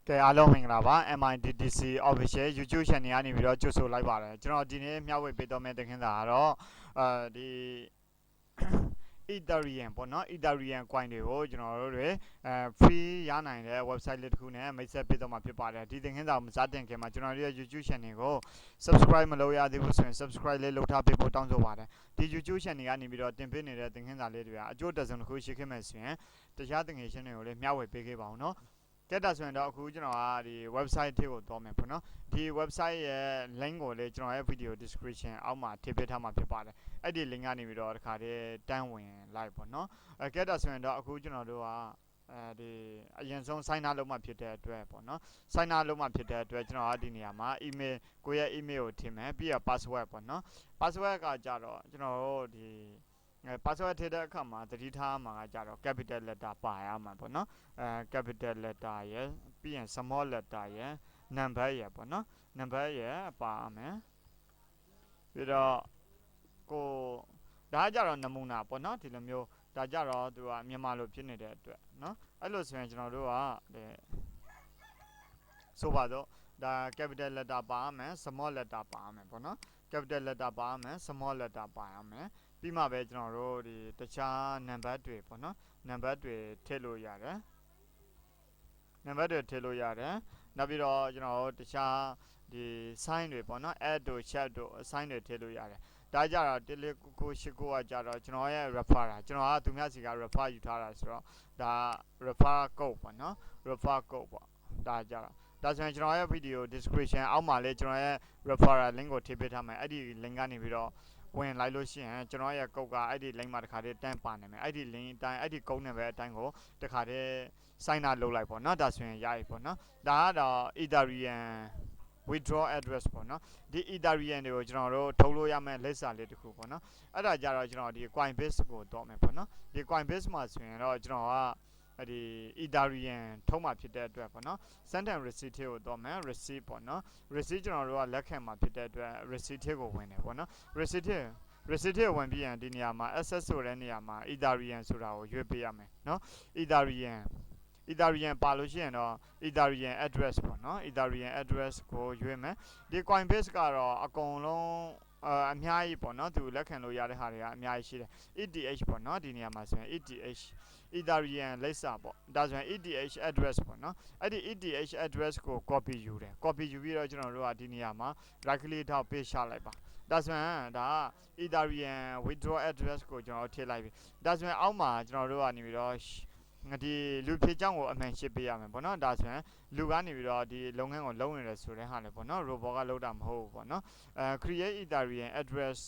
ကဲအားလုံးမင်္ဂလာပါ MITDC official YouTube channel ကနေပြီးတော့ကြိုဆိုလိုက်ပါတယ်ကျွန်တော်ဒီနေ့မျှဝေပေးတော့မယ့်တင်ခင်းစာကတော့ဒီ Ethereum ပေါ့နော် Ethereum coin တွေကိုကျွန်တော်တို့တွေ free ရနိုင်တဲ့ website လေးတစ်ခုနဲ့မိတ်ဆက်ပေးတော့မှာဖြစ်ပါတယ်ဒီတင်ခင်းစာကိုမစတင်ခင်မှာကျွန်တော်တို့ရဲ့ YouTube channel ကို subscribe မလုပ်ရသေးဘူးဆိုရင် subscribe လေးလုပ်ထားပေးဖို့တောင်းဆိုပါတယ်ဒီ YouTube channel ကနေပြီးတော့တင်ပေးနေတဲ့တင်ခင်းစာလေးတွေကအကျိုးတက်ဆုံးတစ်ခုရှိခဲ့မယ်ဆိုရင်တရားတင်ငယ်ရှင်းတွေကိုလည်းမျှဝေပေးခဲ့ပါအောင်နော်ကဲဒါဆိုရင်တော့အခုကျွန်တော်ကဒီ website ထဲကိုသွားမယ်ပေါ့နော်ဒီ website ရဲ့ link ကိုလည်းကျွန်တော်ရဲ့ video description အောက်မှာထည့်ပေးထားမှာဖြစ်ပါတယ်အဲ့ဒီ link ကနေပြီးတော့တခါတည်းတန်းဝင်လိုက်ပေါ့နော်ကဲဒါဆိုရင်တော့အခုကျွန်တော်တို့ကဒီအရင်ဆုံး sign up လုပ်မှဖြစ်တဲ့အတွက်ပေါ့နော် sign up လုပ်မှဖြစ်တဲ့အတွက်ကျွန်တော်ကဒီနေရာမှာ email ကိုရဲ့ email ကိုထည့်မယ်ပြီးတော့ password ပေါ့နော် password ကကြတော့ကျွန်တော်တို့ဒီpassword ထည့်တဲ့အခါမှာသတိထားမှာကကြတော့ capital letter ပါရမှာပေါ့နော်capital letter ရယ်ပြီးရင် small letter ရယ် number ရယ်ပေါ့နော် number ရယ်ပါမယ်ပြီးတော့ကိုဒါကြတော့နမူနာပေါ့နော်ဒီလိုမျိုးဒါကြတော့သူကမြန်မာလိုဖြစ်နေတဲ့အတွက်နော်အဲ့လိုဆိုရင်ကျွန်တော်တို့ကဆိုပါတော့ဒါ capital letter ပါမယ် small letter ပါမယ်ပေါ့နော် capital letter ပါမယ် small letter ပါရမယ်ပြီးမှပဲကျွန်တော်တို့ဒီတခြား number တွေပေါ့နော် number တွေထည့်လို့ရတယ် number တွေထည့်လို့ရတယ်နောက်ပြီးတော့ကျွန်တော်တို့တခြားဒီ sign တွေပေါ့နော် add တို့ chat တို့ sign တွေထည့်လို့ရတယ်ဒါကြတော့16989ကကြတော့ကျွန်တော်ရဲ့ refer တာကျွန်တော်ကသူများစီက refer ယူထားတာဆိုတော့ဒါ refer code ပေါ့နော် refer code ပေါ့ဒါကြတော့ဒါဆိုရင်ကျွန်တော်ရဲ့ video description အောက်မှာလည်းကျွန်တော်ရဲ့ referral link ကိုထည့်ပေးထားမယ်အဲ့ဒီ link ကနေပြီးတော့ဝင်လိုက်လို့ရှိရင်ကျွန်တော်ရဲ့ code ကအဲ့ဒီ link မှာတခါတည်းတန်းပါနေမယ်အဲ့ဒီ link အတိုင်းအဲ့ဒီ code နဲ့ပဲအတိုင်းကိုတခါတည်း sign up လုပ်လိုက်ပေါ့နော်ဒါဆိုရင်ရပြီပေါ့နော်ဒါကတော့ Ethereum withdraw address ပေါ့နော်ဒီ Ethereum တွေကိုကျွန်တော်တို့ထုတ်လို့ရမယ့်လက်စာလေးတစ်ခုပေါ့နော်အဲ့ဒါကြတော့ကျွန်တော်ဒီ Coinbase ကိုတော့မယ်ပေါ့နော်ဒီ Coinbase မှာဆိုရင်တော့ကျွန်တော်ကဒီ Ethereum ထုတ်မှဖြစ်တဲ့အတွက်ပေါ့နော် send and receipt ကိုတော့မယ် receipt ပေါ့နော် receipt ကျွန်တော်တို့ကလက်ခံမှာဖြစ်တဲ့အတွက် receipt ကိုဝင်တယ်ပေါ့နော် receipt ဝင်ပြီးရင်ဒီနေရာမှာ access ဆိုတဲ့နေရာမှာ Ethereum ဆိုတာကိုရွေးပေးရမယ်နော် Ethereum ပါလို့ရှိရင်တော့ Ethereum address ပေါ့နော် Ethereum address ကိုရွေးမယ်ဒီ Coinbase ကတော့အကုန်လုံးအများကြီးပေါ့နော်သူလက်ခံလို့ရတဲ့ဟာတွေကအများကြီးရှိတယ် ETH ပေါ့နော်ဒီနေရာမှာဆိုရင် ETH Ethereum လိပ်စာပေါ့ဒါဆိုရင် ETH address ပေါ့နော်အဲ့ဒီ ETH address ကို copy ယူတယ် copy ယူပြီးတော့ကျွန်တော်တို့ကဒီနေရာမှာ right click ထောက် paste ချလိုက်ပါဒါဆိုရင်ဒါက Ethereum withdraw address ကိုကျွန်တော်ထည့်လိုက်ပြီဒါဆိုရင်အောက်မှာကျွန်တော်တို့ကနေပြီးတော့ဒီလူဖြစ်ကြောင်းကိုအမှန်ရှင်းပေးရမယ်ပေါ့နော်ဒါဆိုရင်လူကနေပြီးတော့ဒီလုပ်ငန်းကိုလုပ်နေတယ်ဆိုတဲ့ဟာလေပေါ့နော် robot ကလုပ်တာမဟုတ်ဘူးပေါ့နော်create Ethereum address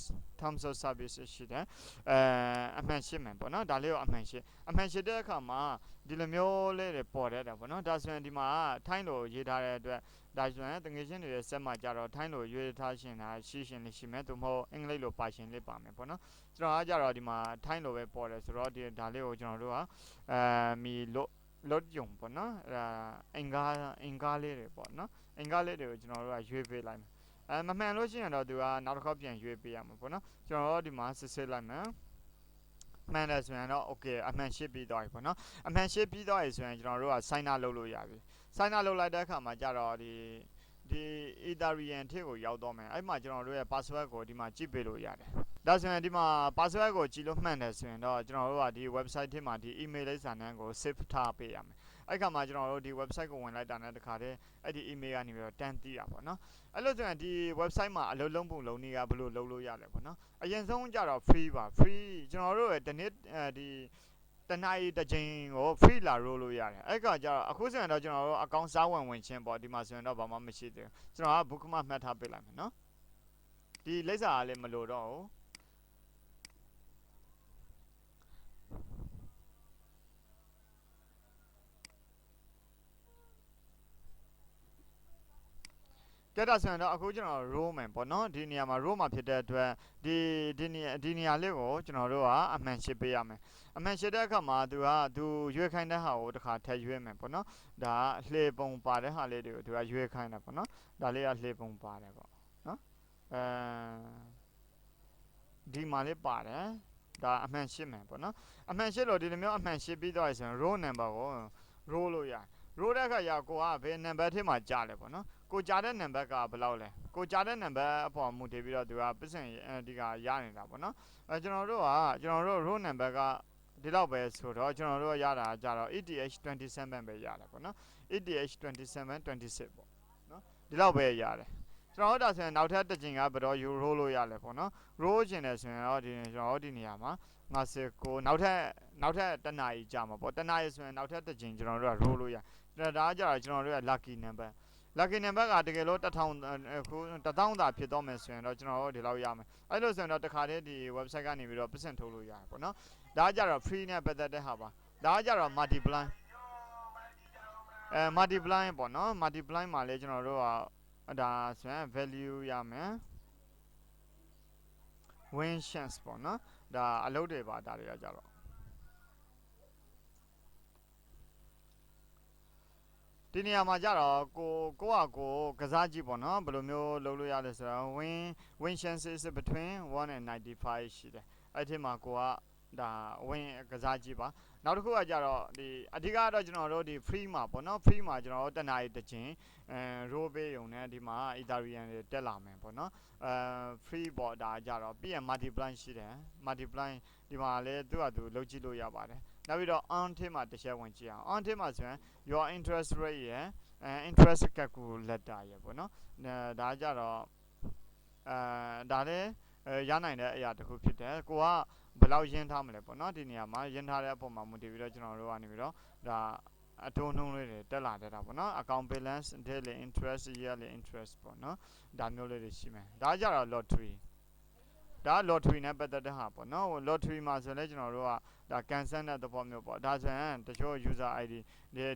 terms of service ရှိတယ်အမှန်ရှင်းမယ်ပေါ့နော်ဒါလေးကိုအမှန်ရှင်းတဲ့အခါမှာဒီလိုမျိုးလေးတွေပေါ်တဲ့တာပေါ့နော်ဒါဆိုရင်ဒီမှာထိုင်းလိုရေးထားတဲ့အတွက်ဒါဆိုရင်တငယ်ချင်းတွေရဲ့ဆက်မှာကြတော့ထိုင်းလိုရွေးထားရှင်တာရှိရှင်လေးရှိမယ်သူမဟုတ်အင်္ဂလိပ်လိုပါရှင်လေးပါမယ်ပေါ့နော်ကျွန်တော်ကကြတော့ဒီမှာထိုင်းလိုပဲပေါ်တယ်ဆိုတော့ဒီဒါလေးကိုကျွန်တော်တို့ကမီလို့ယုံပေါ့နော်အင်္ဂါလေးတွေပေါ့နော်အင်္ဂါလေးတွေကိုကျွန်တော်တို့ကရွေးပေးလိုက်မယ်မမှန်လို့ရှိရင်တော့သူကနောက်တစ်ခေါက်ပြန်ရွေးပေးရမှာပေါ့နော်ကျွန်တော်တို့ဒီမှာစစ်ဆေးလိုက်မယ်မှန်တယ်ဆိုရင်တော့ okay အမှန်ရှင်းပြီးသွားပြီပေါ့နော်အမှန်ရှင်းပြီးသွားပြီဆိုရင်ကျွန်တော်တို့က sign up လုပ်လို့ရပြီ sign up လုပ်လိုက်တဲ့အခါမှာကြတော့ဒီ Ethereum ထဲကိုရောက်တော့မယ်အဲ့မှာကျွန်တော်တို့ရဲ့ password ကိုဒီမှာကြည့်ပေးလို့ရတယ်ဒါဆိုရင်ဒီမှာ password ကိုကြည့်လို့မှန်တယ်ဆိုရင်တော့ကျွန်တော်တို့ကဒီ website ထဲမှာဒီ email လိပ်စာနှန်းကို save ထားပေးရမယ်အဲ့ခါမှာကျွန်တော်တို့ဒီ website ကိုဝင်လိုက်တာနဲ့တခါတည်းအဲ့ဒီ email ကနေပြီးတော့တန်းသိတာပေါ့နော်အဲ့လိုဆိုရင်ဒီ website မှာအလုပ်လုံးပုံလုံးနည်းကဘယ်လိုလုပ်လို့ရလဲပေါ့နော်အရင်ဆုံးကြတော့ free ပါ free ကျွန်တော်တို့ရဲ့ဒီနေ့ဒီတနအီတစ်ချိန်ကို free လာရိုးလို့ရတယ်အဲ့ကကြတော့အခုဆိုရင်တော့ကျွန်တော်တို့အကောင့်စားဝင်ချင်းပေါ့ဒီမှာဆိုရင်တော့ဘာမှမရှိသေးဘူးကျွန်တော်က book မှတ်ထားပေးလိုက်မယ်နော်ဒီလိပ်စာကလည်းမလိုတော့ဘူးကဲဒါဆိုရင်တော့အခုကျွန်တော် row မယ်ပေါ့နော်ဒီနေရာမှာ row မှာဖြစ်တဲ့အတွက်ဒီနေရာလေးကိုကျွန်တော်တို့ကအမှန်ရှင်းပေးရမယ်အမှန်ရှင်းတဲ့အခါမှာသူရွေးခိုင်းတဲ့ဟာကိုတစ်ခါထည့်ရွေးမယ်ပေါ့နော်ဒါကလှေပုံပါတဲ့ဟာလေးတွေကိုသူကရွေးခိုင်းတာပေါ့နော်ဒါလေးကလှေပုံပါတယ်ပေါ့နော်ဒီမှာလေးပါတယ်ဒါအမှန်ရှင်းမယ်ပေါ့နော်အမှန်ရှင်းလို့ဒီလိုမျိုးအမှန်ရှင်းပြီးတော့ဆိုရင် row number ကို row လို့ရ ရိုးတဲ့အခါကျကိုကဘယ်နံပါတ်ထဲမှာကြားလဲပေါ့နော်ကိုကြားတဲ့နံပါတ်ကဘယ်လောက်လဲကိုကြားတဲ့နံပါတ်အပေါ်မူတည်ပြီးတော့သူကပတ်စံဒီကရနေတာပေါ့နော်ကျွန်တော်တို့ row နံပါတ်ကဒီလောက်ပဲဆိုတော့ကျွန်တော်တို့ရတာကြတော့ ETH27 ပဲရတယ်ပေါ့နော် ETH2726 ပေါ့နော်ဒီလောက်ပဲရတယ်ကျွန်တော်တို့ဒါဆိုရင်နောက်ထပ်တစ်ကြိမ်ကဘယ်တော့ row လို့ရလဲပေါ့နော် row ကျင်တယ်ဆိုရင်တော့ဒီကျွန်တော်တို့ဒီနေရာမှာ59နောက်ထပ်တနားကြီးကြာမှာပေါ့တနားကြီးဆိုရင်နောက်ထပ်တစ်ကြိမ်ကျွန်တော်တို့က row လို့ရဒါကြတော့ကျွန်တော်တို့က lucky number lucky number ကတကယ်လို့1000သာဖြစ်တော့မယ်ဆိုရင်တော့ကျွန်တော်တို့ဒီလောက်ရမယ်အဲ့လိုဆိုရင်တော့တခါတည်းဒီ website ကနေပြီးတော့ပတ်စံထုတ်လို့ရတယ်ပေါ့နော်ဒါကြတော့ free နဲ့ပတ်သက်တဲ့ဟာပါဒါကြတော့ multiply multiply ပေါ့နော် multiply မှာလေကျွန်တော်တို့ကဒါဆိုရင် value ရမယ် win chance ပေါ့နော်ဒါအလုပ်တွေပါဒါတွေကကြတော့ဒီနေရာမှာကြတော့ကိုကစားကြည့်ပေါ့နော်ဘယ်လိုမျိုးလုပ်လို့ရလဲဆိုတော့ win chances between 1 and 95ရှိတယ်အဲ့ဒီမှာကိုကဒါ win ကစားကြည့်ပါနောက်တစ်ခုကကြတော့ဒီအဓိကတော့ကျွန်တော်တို့ဒီ free မှာပေါ့နော် free မှာကျွန်တော်တို့တနားရီတစ်ချိန်row ပေးရုံနဲ့ဒီမှာ Ethereum တွေတက်လာမယ်ပေါ့နော်free ပေါ့ဒါကြတော့ပြီးရင် multiply ရှိတယ် multiply ဒီမှာလည်းသူ့ဟာသူလုပ်ကြည့်လို့ရပါတယ်နောက်ပြီးတော့ on ထဲမှာတစ်ချက်ဝင်ကြည့်အောင် on ထဲမှာဆိုရင် your interest rate ရယ် interest calculator ရယ်ပေါ့နော်ဒါကြတော့ဒါလည်းရနိုင်တဲ့အရာတစ်ခုဖြစ်တယ်ကိုကဘယ်လောက်ရင်းထားမလဲပေါ့နော်ဒီနေရာမှာရင်းထားတဲ့အပေါ်မှာမူတည်ပြီးတော့ကျွန်တော်တို့ကနေပြီးတော့ဒါအထုံးနှုံးလေးတွေတက်လာတဲ့တာပေါ့နော် account balance daily interest yearly interest ပေါ့နော်ဒါမျိုးလေးတွေရှိမယ်ဒါကြတော့ lottery ဒါ lottery နဲ့ပတ်သက်တဲ့ဟာပေါ့နော် lottery မှာဆိုလည်းကျွန်တော်တို့ကဒါ cancel တဲ့သဘောမျိုးပေါ့ဒါဆိုရင်တချို့ user ID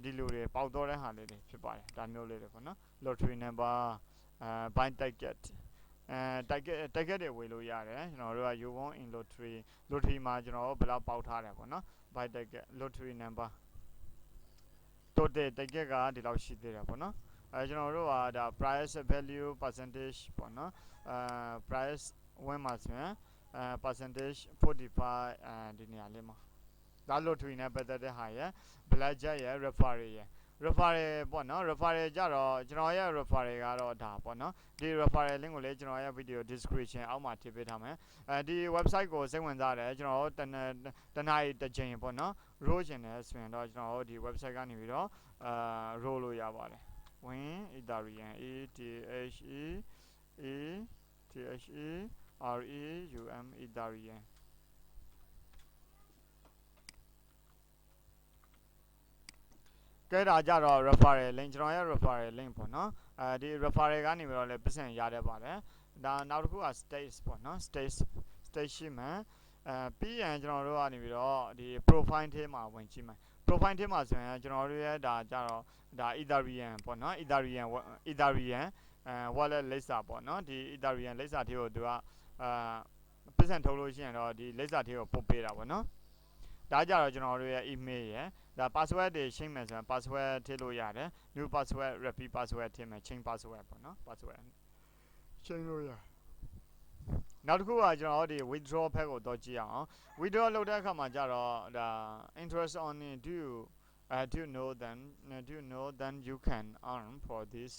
ဒီလိုတွေပေါက်တော့တဲ့ဟာလေးတွေဖြစ်ပါတယ်ဒါမျိုးလေးတွေပေါ့နော် lottery number buy ticket ticket တွေဝယ်လို့ရတယ်ကျွန်တော်တို့က you won in lottery မှာကျွန်တော်တို့ဘယ်လောက်ပေါက်ထားတယ်ပေါ့နော် buy ticket lottery number total ticket ကဒီလောက်ရှိသေးတယ်ပေါ့နော်ကျွန်တော်တို့ကဒါ price value percentage ပေါ့နော်price ဝင်မှာဆိုရင် percentage 45ဒီနေရာလေးမှာဒါ lottery နဲ့ပတ်သက်တဲ့ဟာရယ် blackjack ရယ် referral ရယ် referral ပေါ့နော် referral ကြတော့ကျွန်တော်ရဲ့ referral ကတော့ဒါပေါ့နော်ဒီ referral link ကိုလည်းကျွန်တော်ရဲ့ video description အောက်မှာထည့်ပေးထားမယ်ဒီ website ကိုစိတ်ဝင်စားတယ်ကျွန်တော်တို့တနားရီတစ်ချိန်ပေါ့နော် roll ချင်တယ်ဆိုရင်တော့ကျွန်တော်တို့ဒီ website ကနေပြီးတော့roll လို့ရပါတယ် win Ethereum ETHEREUM Ethereumကဲဒါကြတော့ referral link ကျွန်တော်ရဲ့ referral link ပေါ့နော်ဒီ referral ကနေပြီးတော့လည်းပတ်စံရတတ်ပါတယ်ဒါနောက်တစ်ခုက stage ပေါ့နော် stage ရှိမှပြီးရင်ကျွန်တော်တို့ကနေပြီးတော့ဒီ profile ထဲမှာဝင်ကြည့်မယ် profile ထဲမှာဆိုရင်ကျွန်တော်တို့ရဲ့ဒါကြတော့ဒါ Ethereum ပေါ့နော် Ethereum wallet လိပ်စာပေါ့နော်ဒီ Ethereum လိပ်စာထဲကိုသူကပတ်စံထုတ်လို့ရှိရင်တော့ဒီလိပ်စာထဲကိုပို့ပေးတာပေါ့နော်ဒါကြတော့ကျွန်တော်တို့ရဲ့ email ရယ်ဒါ password တွေရှင်းမယ်ဆိုရင် password ထည့်လို့ရတယ် new password repeat password ထည့်မယ် change password ပေါ့နော် password ရှင်းလို့ရနောက်တစ်ခုကကျွန်တော်တို့ဒီ withdraw ဖက်ကိုတော့ကြည့်အောင် withdraw လုပ်တဲ့အခါမှာကြတော့ဒါ interest on it do you know then you can earn for this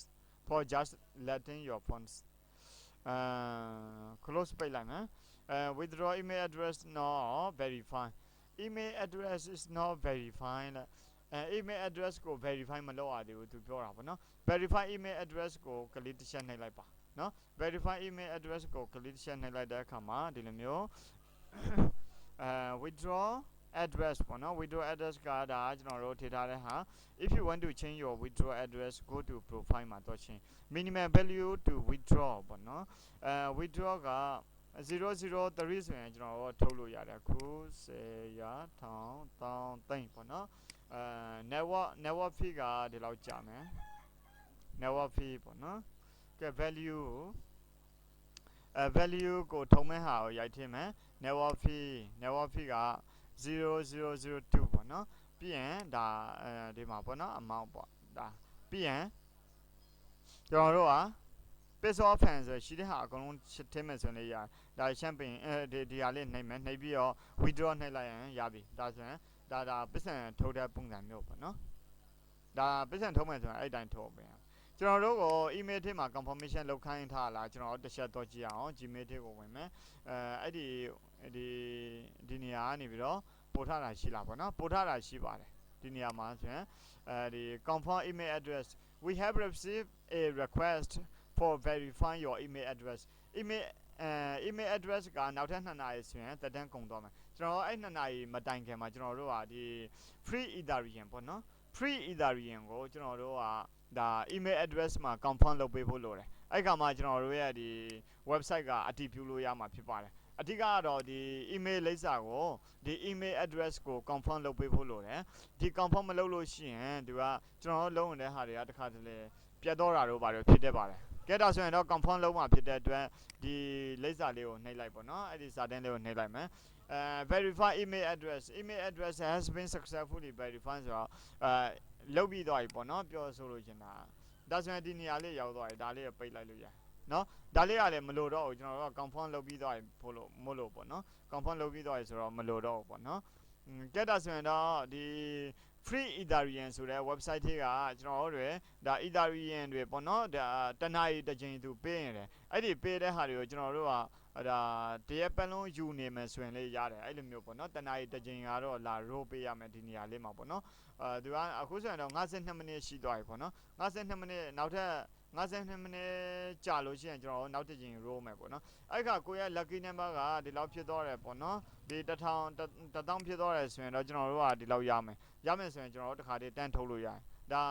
for just letting your funds close ပိတ်လိုက်မယ် withdraw email address not verified email address is not verified email address ကို verify မလုပ်ရသေးဘူးသူပြောတာပေါ့နော် verify email address ကို click တစ်ချက်နှိပ်လိုက်ပါနော် verify email address ကို click တစ်ချက်နှိပ်လိုက်တဲ့အခါမှာဒီလိုမျိုးwithdraw address ပေါ့နော် withdraw address ကဒါကျွန်တော်တို့ထည့်ထားတဲ့ဟာ if you want to change your withdraw address go to profile မှာတော့ချင်း minimum value to withdraw ပေါ့နော်withdraw က003ဆိုရင်ကျွန်တော်တို့ထုတ်လို့ရတယ်ခု10ရာ1000သိန်းပေါ့နော်network fee ကဒီလောက်ကြာမယ် network fee ပေါ့နော်ကဲ value ကိုထုံးမဲ့ဟာကိုရိုက်ထည့်မယ် network fee က0002ပေါ့နော်ပြီးရင်ဒါဒီမှာပေါ့နော် amount ပေါ့ဒါပြီးရင်ကျွန်တော်တို့က piece of fan ဆိုရှိတဲ့ဟာအကုန်လုံးထည့်မယ်ဆိုရင်လည်းရတယ်ဒါရှမ်းပင်ဒီဟာလေးနှိပ်မယ်နှိပ်ပြီးတော့ withdraw နှိပ်လိုက်ရင်ရပြီဒါဆိုရင်ဒါပစ္စံထုတ်တဲ့ပုံစံမျိုးပေါ့နော် ဒါပတ်စံထုံးမယ်ဆိုတာအဲ့တိုင်းထုတ်ပေးရကျွန်တော်တို့ကို email ထဲမှာ confirmation လုပ်ခိုင်းထားလားကျွန်တော်တို့တစ်ချက်တော့ကြည့်အောင် Gmail ထဲကိုဝင်မယ်အဲ့ဒီနေရာကနေပြီးတော့ပို့ထားတာရှိလားပေါ့နော်ပို့ထားတာရှိပါတယ်ဒီနေရာမှာဆိုရင်ဒီ confirm email address we have received a request for verifying your email address email address ကနောက်ထပ်2နာရီဆိုရင်တက်တန်းကုန်တော့မယ်ကျွန်တော်အဲ့2နာရီမတိုင်ခင်မှာကျွန်တော်တို့ကဒီ Free-Ethereum ပေါ့နော် Free-Ethereum ကိုကျွန်တော်တို့ကဒါ email address မှာ confirm လုပ်ပေးဖို့လိုတယ်အဲ့ခါမှာကျွန်တော်တို့ရဲ့ဒီ website ကအတည်ပြုလို့ရမှာဖြစ်ပါတယ်အဓိကကတော့ဒီ email လိပ်စာကိုဒီ email address ကို confirm လုပ်ပေးဖို့လိုတယ်ဒီ confirm မလုပ်လို့ရှိရင်သူကကျွန်တော်တို့လုံးဝတဲ့ဟာတွေကတစ်ခါတလေပြတ်တော့တာတို့ပါတယ်ဖြစ်တတ်ပါတယ်ကဲဒါဆိုရင်တော့ confirm လုပ်မှာဖြစ်တဲ့အတွက်ဒီလိပ်စာလေးကိုနှိပ်လိုက်ပေါ့နော်အဲ့ဒီစာတန်းလေးကိုနှိပ်လိုက်မယ်verify email address has been successfully verified ဆိုတော့လုပ်ပြီးသွားပြီပေါ့နော်ပြောဆိုလို့ရှင်ဒါဆိုရင်ဒီနေရာလေးရောက်သွားပြီဒါလေးကိုပိတ်လိုက်လို့ရနော်ဒါလေးကလည်းမလို့တော့ဘူးကျွန်တော်တို့က confirm လုပ်ပြီးသွားပြီဖို့လို့မလို့ပေါ့နော် confirm လုပ်ပြီးသွားပြီဆိုတော့မလို့တော့ဘူးပေါ့နော်ကဲဒါဆိုရင်တော့ဒီ Free-Ethereum ဆိုတဲ့ website ထဲကကျွန်တော်တို့တွေဒါ Ethereum တွေပေါ့နော်ဒါတနာရီတစ်ချိန်သူပေးနေတယ်အဲ့ဒီပေးတဲ့ဟာတွေကိုကျွန်တော်တို့ကဒါတရက်ပတ်လုံးယူနေမယ်ဆိုရင်လေရတယ်အဲ့လိုမျိုးပေါ့နော်တနာရီတစ်ချိန်ကတော့လာ row ပေးရမယ်ဒီနေရာလေးမှာပေါ့နော်သူကအခုဆိုရင်တော့52မိနစ်ရှိသွားပြီပေါ့နော်52မိနစ်နောက်ထပ်52မိနစ်ကြာလို့ရှိရင်ကျွန်တော်တို့နောက်တစ်ချိန် row မယ်ပေါ့နော်အဲ့ခါကိုရဲ့ lucky number ကဒီလောက်ဖြစ်သွားတယ်ပေါ့နော်ဒီ1000ဖြစ်သွားတယ်ဆိုရင်တော့ကျွန်တော်တို့ကဒီလောက်ရမယ်ဆိုရင်ကျွန်တော်တို့တစ်ခါတည်းတန်းထုတ်လို့ရတယ်ဒါ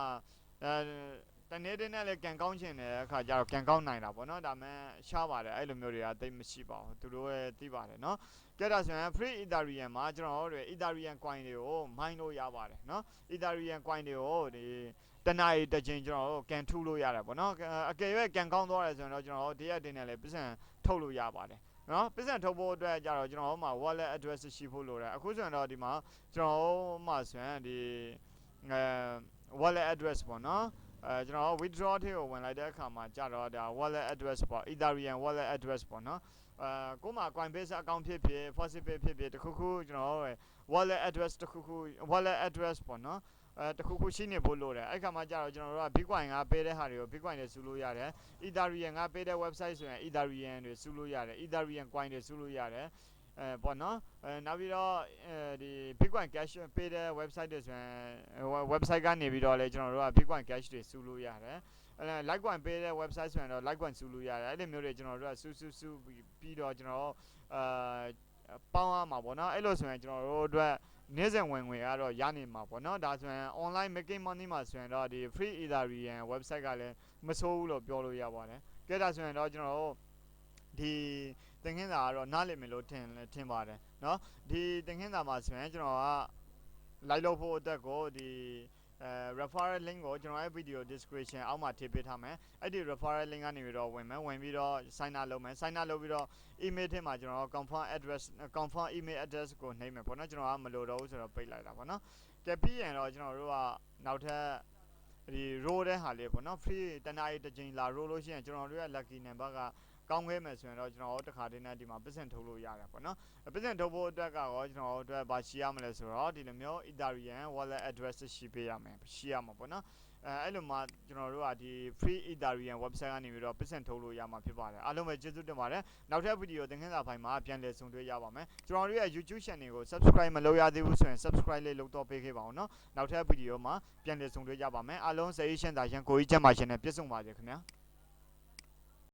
တနေ့တည်းနဲ့လည်းကန်ကောင်းချင်တဲ့အခါကျတော့ကန်ကောင်းနိုင်တာပေါ့နော်ဒါမှရှားပါတယ်အဲ့လိုမျိုးတွေကတိတ်မရှိပါဘူးသူတို့ရဲ့သိပါတယ်နော်ကဲဒါဆိုရင် Free-Ethereum မှာကျွန်တော်တို့ Ethereum coin တွေကို mine လို့ရပါတယ်နော် Ethereum coin တွေကိုဒီတနာရီတစ်ချိန်ကျွန်တော်တို့ကန်ထူလို့ရတယ်ပေါ့နော်အကယ်၍ကန်ကောင်းသွားတယ်ဆိုရင်တော့ကျွန်တော်တို့တရက်တင်နဲ့လည်းပတ်စံထုတ်လို့ရပါတယ်နော်ပတ်စံထုတ်ဖို့အတွက်ကြတော့ကျွန်တော်တို့မှာ wallet address ရှိဖို့လိုတယ်အခုဆိုရင်တော့ဒီမှာကျွန်တော်တို့မှာဆိုရင်ဒီ wallet address ပေါ့နော်ကျွန်တော် withdraw ထဲကိုဝင်လိုက်တဲ့အခါမှာကြတော့ဒါ wallet address ပေါ့ Ethereum wallet address ပေါ့နော်ကိုမှ Coinbase account ဖြစ်ဖြစ် Faucet ဖြစ်ဖြစ်တခုခုကျွန်တော်တို့ wallet address တခုခု wallet address ပေါ့နော်တခုခုရှိနေဖို့လိုတယ်အဲ့ခါမှကြတော့ကျွန်တော်တို့က Bitcoin ကပေးတဲ့ဟာတွေကို Bitcoin တွေစုလို့ရတယ် Ethereum ကပေးတဲ့ website ဆိုရင် Ethereum တွေစုလို့ရတယ် Ethereum coin တွေစုလို့ရတယ်ပေါ့နော်နောက်ပြီးတော့ဒီ Bitcoin Cash ပေးတဲ့ website တွေဆိုရင် website ကနေပြီးတော့လေကျွန်တော်တို့က Bitcoin Cash တွေစုလို့ရတယ်Litecoin ပေးတဲ့ website ဆိုရင်တော့ Litecoin စုလို့ရတယ်အဲ့လိုမျိုးတွေကျွန်တော်တို့ကစုပြီးတော့ကျွန်တော်ပေါင်းရမှာပေါ့နော်အဲ့လိုဆိုရင်ကျွန်တော်တို့အတွက်နေ့စဉ်ဝင်ငွေကတော့ရနေမှာပေါ့နော်ဒါဆိုရင် online making money မှာဆိုရင်တော့ဒီ Free-Ethereum website ကလည်းမဆိုးဘူးလို့ပြောလို့ရပါတယ်ကဲဒါဆိုရင်တော့ကျွန်တော်တို့ဒီသင်ခန်းစာကတော့နားလည်မယ်လို့ထင်ပါတယ်เนาะဒီသင်ခန်းစာမှာဆိုရင်ကျွန်တော်က လိုက်လုပ်ဖို့အတွက်ကိုဒီreferral link ကိုကျွန်တော်ရဲ့ video description အောက်မှာထည့်ပေးထားမယ်အဲ့ဒီ referral link ကနေပြီးတော့ဝင်ပြီးတော့ sign up လုပ်မယ် sign up လုပ်ပြီးတော့ email ထဲမှာကျွန်တော် confirm email address ကိုနှိပ်မယ်ပေါ့နော်ကျွန်တော်ကမလိုတော့ဘူးဆိုတော့ပိတ်လိုက်တာပေါ့နော်ကဲပြီးရင်တော့ကျွန်တော်တို့ကနောက်ထပ်ဒီ row တဲ့ဟာလေးပေါ့နော် free တနားရီတစ်ချိန်လာ row လို့ရှိရင်ကျွန်တော်တို့ရဲ့ lucky number ကကောင်းခဲ့မယ်ဆိုရင်တော့ကျွန်တော်တို့တစ်ခါတည်းနဲ့ဒီမှာပတ်စံထုတ်လို့ရတယ်ပေါ့နော်ပတ်စံထုတ်ဖို့အတွက်ကတော့ကျွန်တော်တို့အတွက်ဘာရှိရမလဲဆိုတော့ဒီလိုမျိုး Ethereum wallet address ရှိရမှာပေါ့နော်အဲ့လိုမှကျွန်တော်တို့ကဒီ Free-Ethereum website ကနေပြီးတော့ပတ်စံထုတ်လို့ရမှာဖြစ်ပါတယ်အားလုံးပဲကျေးဇူးတင်ပါတယ်နောက်ထပ်ဗီဒီယိုသင်ခန်းစာဖိုင်မှာပြန်လည်ဆုံတွေ့ရပါမယ်ကျွန်တော်တို့ရဲ့ YouTube channel ကို subscribe မလုပ်ရသေးဘူးဆိုရင် subscribe လေးလုပ်တော့ပေးခဲ့ပါဦးနော်နောက်ထပ်ဗီဒီယိုမှာပြန်လည်ဆုံတွေ့ကြပါမယ်အားလုံးစိတ်ရှင်းသာရှင်ကိုကြီးကျမ်းပါရှင်နဲ့ပြည့်စုံပါစေခင်ဗျာ